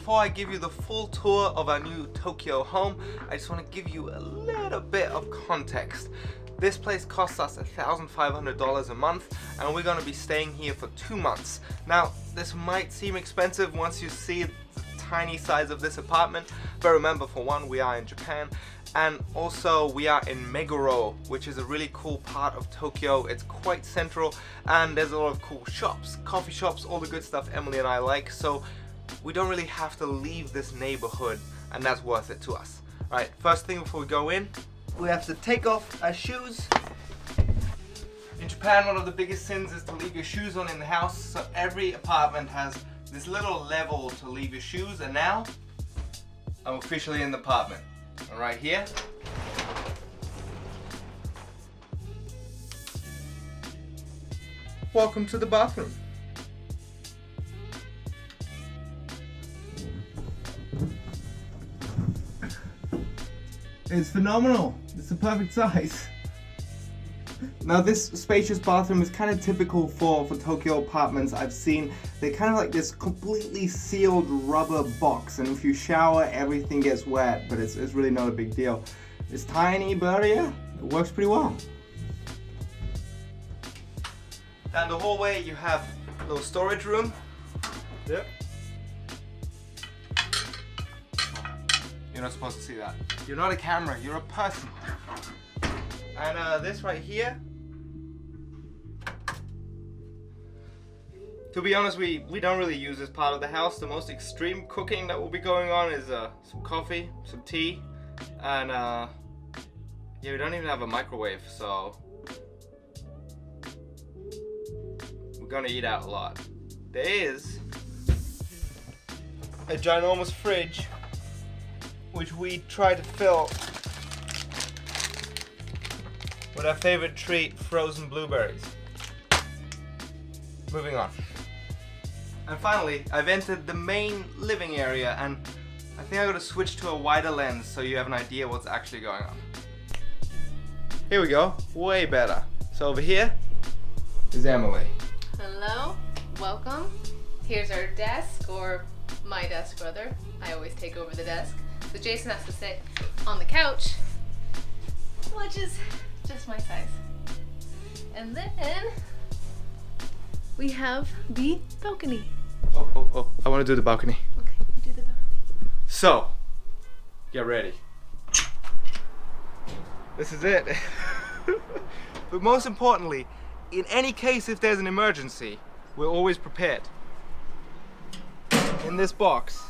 before I give you the full tour of our new Tokyo home, I just want to give you a little bit of context. This place costs us $1,500 a month, and we're going to be staying here for 2 months. Now, this might seem expensive once you see the tiny size of this apartment, but remember, for one, we are in Japan, and also we are in Meguro, which is a really cool part of Tokyo. It's quite central, and there's a lot of cool shops, coffee shops, all the good stuff Emily and I like, so we don't really have to leave this neighborhood, and that's worth it to us. Alright, first thing before we go in, we have to take off our shoes. In Japan, one of the biggest sins is to leave your shoes on in the house, so every apartment has this little level to leave your shoes, and now I'm officially in the apartment. And right here, welcome to the bathroom. It's phenomenal. It's the perfect size. Now this spacious bathroom is kind of typical for Tokyo apartments I've seen. They're kind of like this completely sealed rubber box, and if you shower everything gets wet, but it's really not a big deal. It's tiny, but yeah, it works pretty well. Down the hallway you have a little storage room. Yep. You're not supposed to see that. You're not a camera, you're a person. And this right here, to be honest, we don't really use this part of the house. The most extreme cooking that will be going on is some coffee, some tea, and yeah, we don't even have a microwave, so we're gonna eat out a lot. There is a ginormous fridge, which we try to fill with our favorite treat, frozen blueberries. Moving on. And finally, I've entered the main living area, and I think I gotta switch to a wider lens so you have an idea what's actually going on. Here we go, way better. So over here is Emily. Hello, welcome. Here's our desk, or my desk rather. I always take over the desk. So Jason has to sit on the couch, which is just my size. And then we have the balcony. Oh, I want to do the balcony. Okay, you do the balcony. So, get ready. This is it. But most importantly, in any case, if there's an emergency, we're always prepared. In this box,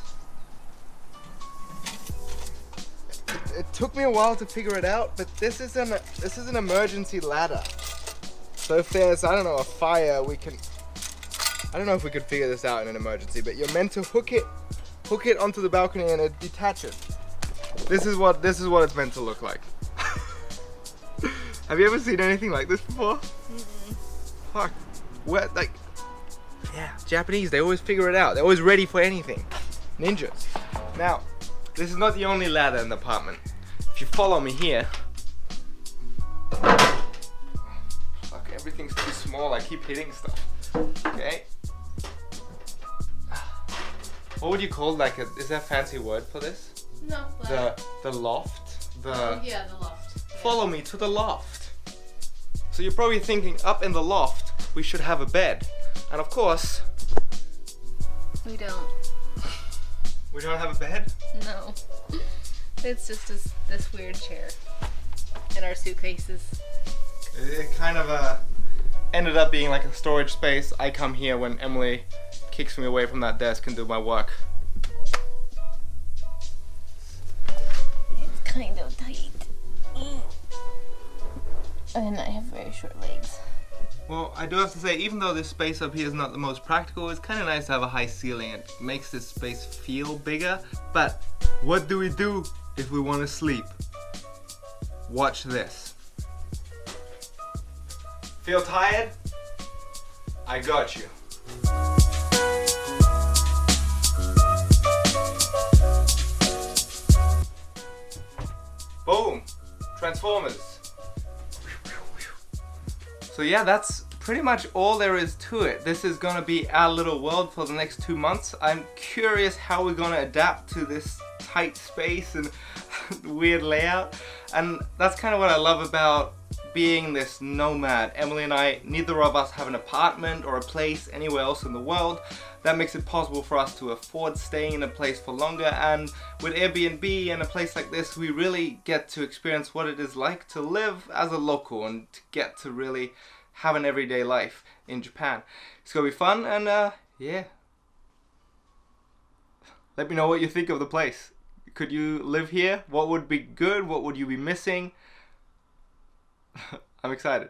it took me a while to figure it out, but this is an emergency ladder. So if there's, I don't know, a fire, we can, I don't know if we could figure this out in an emergency, but you're meant to hook it onto the balcony and it detaches. This is what it's meant to look like. Have you ever seen anything like this before? Mm-mm. Fuck. What, like, yeah, Japanese, they always figure it out. They're always ready for anything. Ninjas. Now, this is not the only ladder in the apartment. If you follow me here, fuck, everything's too small. I keep hitting stuff. Okay. What would you call, like, is there a fancy word for this? No. The loft. Yeah, the loft. Yeah. Follow me to the loft. So you're probably thinking, up in the loft, we should have a bed, and of course, We don't. we don't have a bed. No. It's just this weird chair and our suitcases. It kind of ended up being like a storage space. I come here when Emily kicks me away from that desk and do my work. It's kind of tight. And I have very short legs. Well, I do have to say, even though this space up here is not the most practical, it's kind of nice to have a high ceiling. It makes this space feel bigger. But what do we do if we want to sleep? Watch this. Feel tired? I got you. Boom! Transformers. So yeah, that's pretty much all there is to it. This is gonna be our little world for the next 2 months. I'm curious how we're gonna adapt to this tight space and weird layout. And that's kind of what I love about being this nomad. Emily and I, neither of us have an apartment or a place anywhere else in the world. That makes it possible for us to afford staying in a place for longer, and with Airbnb and a place like this, we really get to experience what it is like to live as a local and to get to really have an everyday life in Japan. It's gonna be fun, and yeah. Let me know what you think of the place. Could you live here? What would be good? What would you be missing? I'm excited.